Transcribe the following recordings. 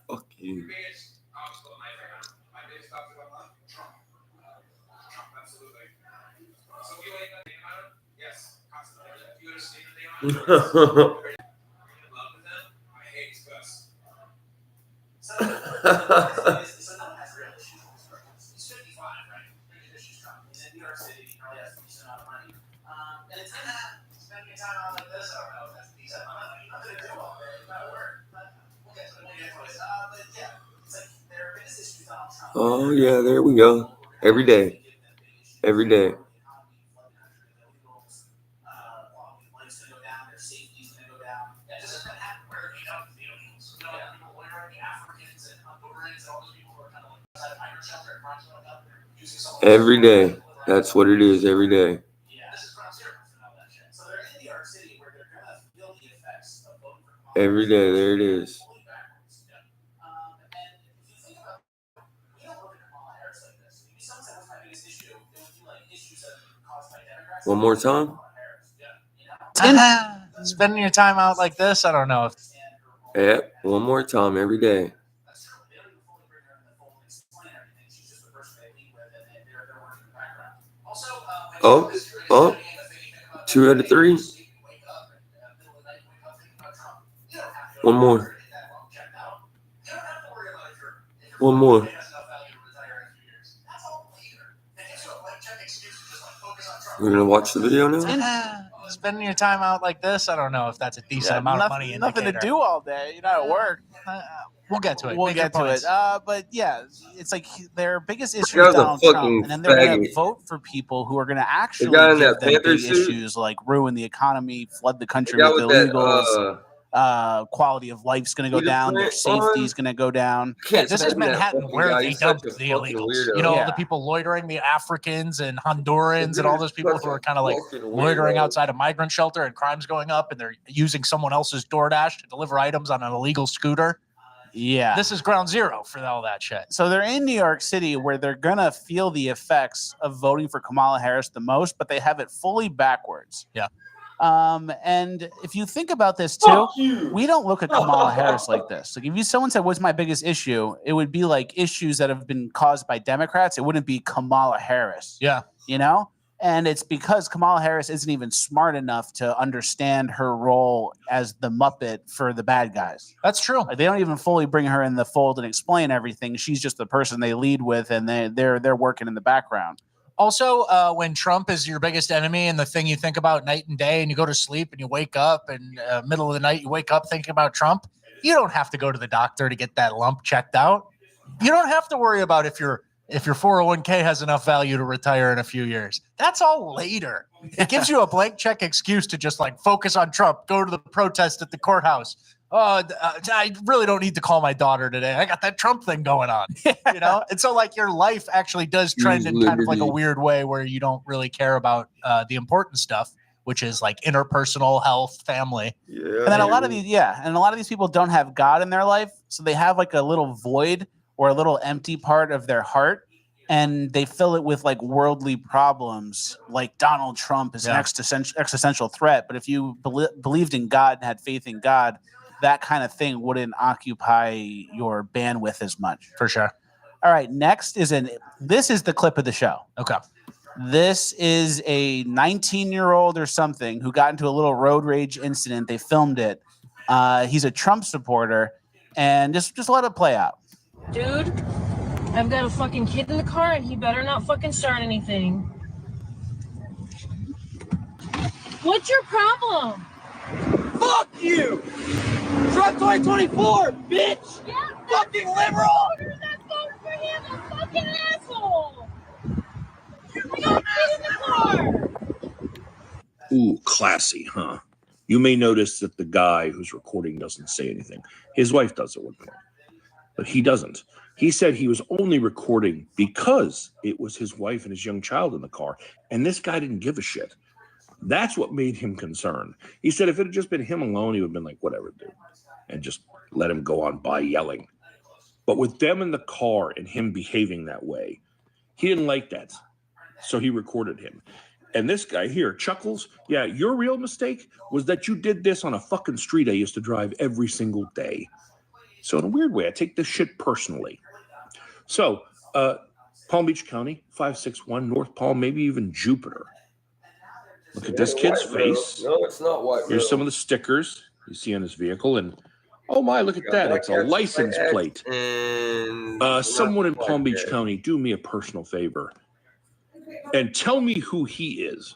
Fuck you. Oh yeah, there we go. Every day. Every day. Every day. That's what it is every day. Every day, there it is. One more time? Spending your time out like this, I don't know if. Yeah, one more time every day. Oh, 2 out of 3. One more. One more. We're gonna watch the video now. Spending your time out like this, I don't know if that's a decent amount of money. Nothing to do all day. You're not at work. We'll get to it. We'll get to it. But yeah, it's like their biggest issue Guy's is a Donald fucking Trump, and then they're going to faggot. vote for people who are going to actually guy in give that them Panther big suit? issues like ruin the economy, flood the country The guy with with illegals. that, Quality of life's going to go Peter down. Their Print safety's on? going to go down. Can't This is stand that Manhattan, fucking where guy. they He's such dumped a the fucking illegals. weirdo. You know, all Yeah. the people loitering, the Africans and Hondurans and all those people who are kind of like Fucking loitering weirdo. outside a migrant shelter and crimes going up, and they're using someone else's DoorDash to deliver items on an illegal scooter. Yeah. This is ground zero for all that shit. So they're in New York City where they're going to feel the effects of voting for Kamala Harris the most, but they have it fully backwards. Yeah. And if you think about this too, we don't look at Kamala Harris like this. Like if someone said, what's my biggest issue? It would be like issues that have been caused by Democrats. It wouldn't be Kamala Harris. Yeah. You know? And it's because Kamala Harris isn't even smart enough to understand her role as the Muppet for the bad guys. That's true. Like they don't even fully bring her in the fold and explain everything. She's just the person they lead with, and they're working in the background. Also, when Trump is your biggest enemy and the thing you think about night and day, and you go to sleep and you wake up, and middle of the night you wake up thinking about Trump, you don't have to go to the doctor to get that lump checked out. You don't have to worry about if your 401k has enough value to retire in a few years. That's all later. It gives you a blank check excuse to just like focus on Trump, go to the protest at the courthouse. I really don't need to call my daughter today. I got that Trump thing going on, you know? And so like your life actually does trend in kind of like a weird way where you don't really care about the important stuff, which is like interpersonal health, family. Yeah. And then a lot of these people don't have God in their life. So they have like a little void or a little empty part of their heart. And they fill it with like worldly problems, like Donald Trump is an existential threat. But if you believed in God and had faith in God, that kind of thing wouldn't occupy your bandwidth as much. For sure. All right. Next this is the clip of the show. Okay. This is a 19-year-old or something who got into a little road rage incident. They filmed it. He's a Trump supporter, and just let it play out. Dude, I've got a fucking kid in the car, and he better not fucking start anything. What's your problem? Fuck you! Trump 2024, bitch! Yeah, fucking liberal! Voters that vote for him a fucking asshole! I got a kid in the car! Ooh, classy, huh? You may notice that the guy who's recording doesn't say anything. His wife does at one point, but he doesn't. He said he was only recording because it was his wife and his young child in the car, and this guy didn't give a shit. That's what made him concerned. He said if it had just been him alone, he would have been like, whatever, dude, and just let him go on by yelling. But with them in the car and him behaving that way, he didn't like that. So he recorded him. And this guy here chuckles. Yeah, your real mistake was that you did this on a fucking street I used to drive every single day. So in a weird way, I take this shit personally. So, Palm Beach County, 561, North Palm, maybe even Jupiter. Look at this kid's face. No, it's not white. Here's some of the stickers you see on his vehicle. And, oh my, look at that. It's a license plate. And Someone in Palm Beach County, do me a personal favor and tell me who he is.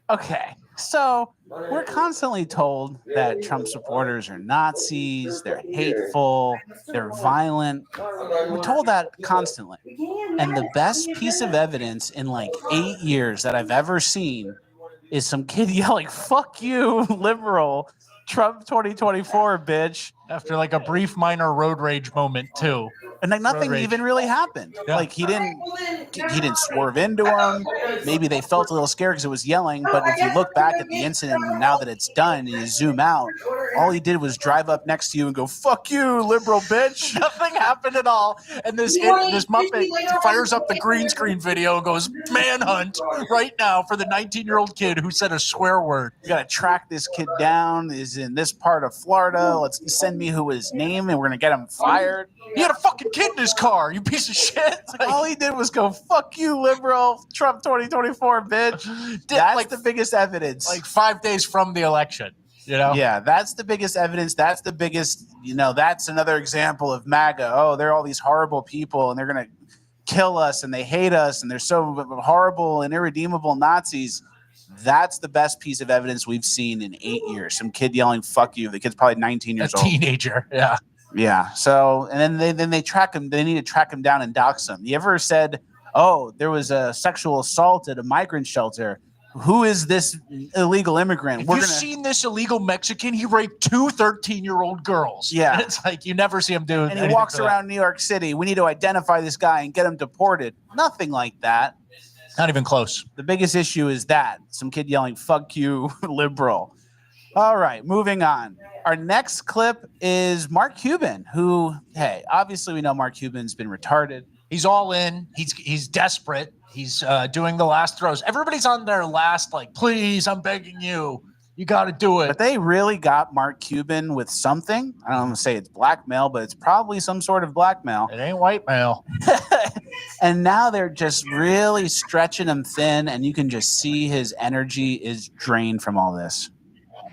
Okay, so we're constantly told that Trump supporters are Nazis, they're hateful, they're violent. We're told that constantly. And the best piece of evidence in like 8 years that I've ever seen is some kid yelling, "Fuck you, liberal, Trump 2024, bitch." After like a brief minor road rage moment too. And like nothing Road rage. even really happened. Yeah. Like he didn't swerve into him. Maybe they felt a little scared because it was yelling. But if you look back at the incident now that it's done and you zoom out, all he did was drive up next to you and go, "Fuck you, liberal bitch." Nothing happened at all. And this Muppet fires up the green screen video and goes, "Manhunt right now for the 19-year-old kid who said a swear word." You gotta track this kid down. Is in this part of Florida. Let's send me who his name and we're gonna get him fired. He had a fucking kid in his car, you piece of shit. All he did was go, "Fuck you, liberal, Trump 2024, bitch." That's like the biggest evidence. like 5 days from the election, you know? Yeah, that's the biggest evidence. That's the biggest, that's another example of MAGA. Oh, they're all these horrible people and they're going to kill us and they hate us and they're so horrible and irredeemable Nazis. That's the best piece of evidence we've seen in 8 years. Some kid yelling, "Fuck you." The kid's probably 19 A years old. teenager, yeah. Yeah. So, and then they track him. They need to track him down and dox him. You ever said, "Oh, there was a sexual assault at a migrant shelter. Who is this illegal immigrant?" Have you seen this illegal Mexican? He raped 2 13-year-old girls. Yeah. And it's like you never see him do And he anything walks for that. around New York City. We need to identify this guy and get him deported. Nothing like that. Not even close. The biggest issue is that some kid yelling, "Fuck you, liberal." All right, moving on. Our next clip is Mark Cuban, who, hey, obviously we know Mark Cuban's been retarded. He's all in. He's desperate. He's doing the last throws. Everybody's on their last, like, "Please, I'm begging you. You got to do it." But they really got Mark Cuban with something. I don't want to say it's blackmail, but it's probably some sort of blackmail. It ain't white male. And now they're just really stretching him thin, and you can just see his energy is drained from all this.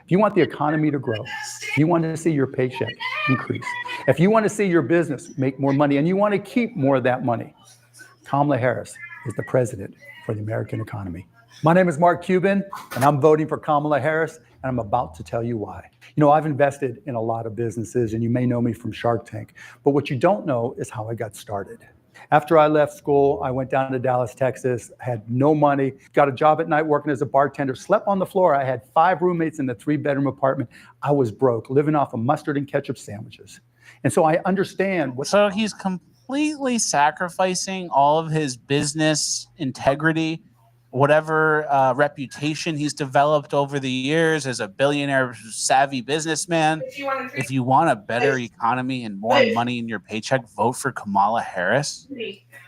If you want the economy to grow, if you want to see your paycheck increase, if you want to see your business make more money, and you want to keep more of that money, Kamala Harris is the president for the American economy. My name is Mark Cuban, and I'm voting for Kamala Harris, and I'm about to tell you why. I've invested in a lot of businesses, and you may know me from Shark Tank, but what you don't know is how I got started. After I left school, I went down to Dallas, Texas, had no money, got a job at night working as a bartender, slept on the floor. I had 5 roommates in a 3-bedroom apartment. I was broke, living off of mustard and ketchup sandwiches. And so I understand what. So he's completely sacrificing all of his business integrity, whatever reputation he's developed over the years as a billionaire savvy businessman. If you want a better economy and more money in your paycheck, vote for Kamala Harris.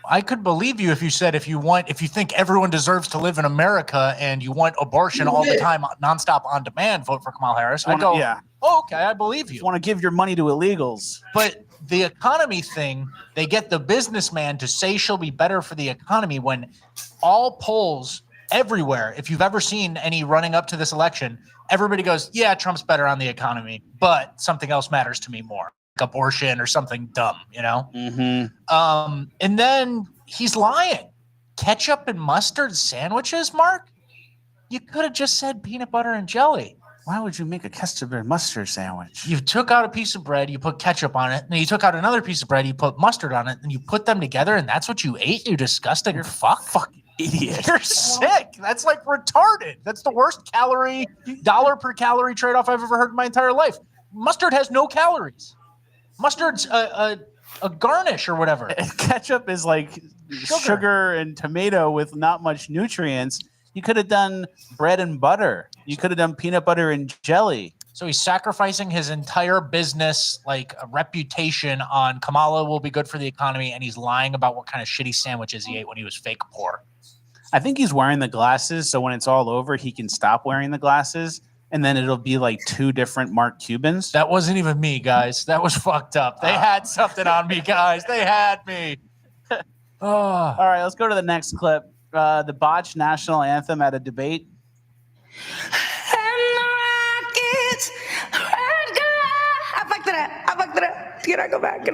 I could believe you if you said if you think everyone deserves to live in America and you want abortion all the time, nonstop on demand, vote for Kamala Harris. I go, yeah. "Oh, okay, I believe you." Want to give your money to illegals. But the economy thing, they get the businessman to say she'll be better for the economy when all polls everywhere, if you've ever seen any running up to this election, everybody goes, "Yeah, Trump's better on the economy, but something else matters to me more, like abortion or something dumb, Mm-hmm. And then he's lying. Ketchup and mustard sandwiches, Mark? You could have just said peanut butter and jelly. Why would you make a ketchup and mustard sandwich? You took out a piece of bread, you put ketchup on it, and then you took out another piece of bread, you put mustard on it, and you put them together, and that's what you ate? You disgusting fucking idiot. You're sick. That's like retarded. That's the worst dollar per calorie trade-off I've ever heard in my entire life. Mustard has no calories. Mustard's a garnish or whatever. Ketchup is like sugar and tomato with not much nutrients. You could have done bread and butter. You could have done peanut butter and jelly. So he's sacrificing his entire business, like a reputation on Kamala will be good for the economy, and he's lying about what kind of shitty sandwiches he ate when he was fake poor. I think he's wearing the glasses, so when it's all over, he can stop wearing the glasses, and then it'll be like two different Mark Cubans. That wasn't even me, guys. That was fucked up. They had something on me, guys. They had me. Oh. All right, let's go to the next clip. The botched national anthem at a debate. I fucked it up. Can I go back?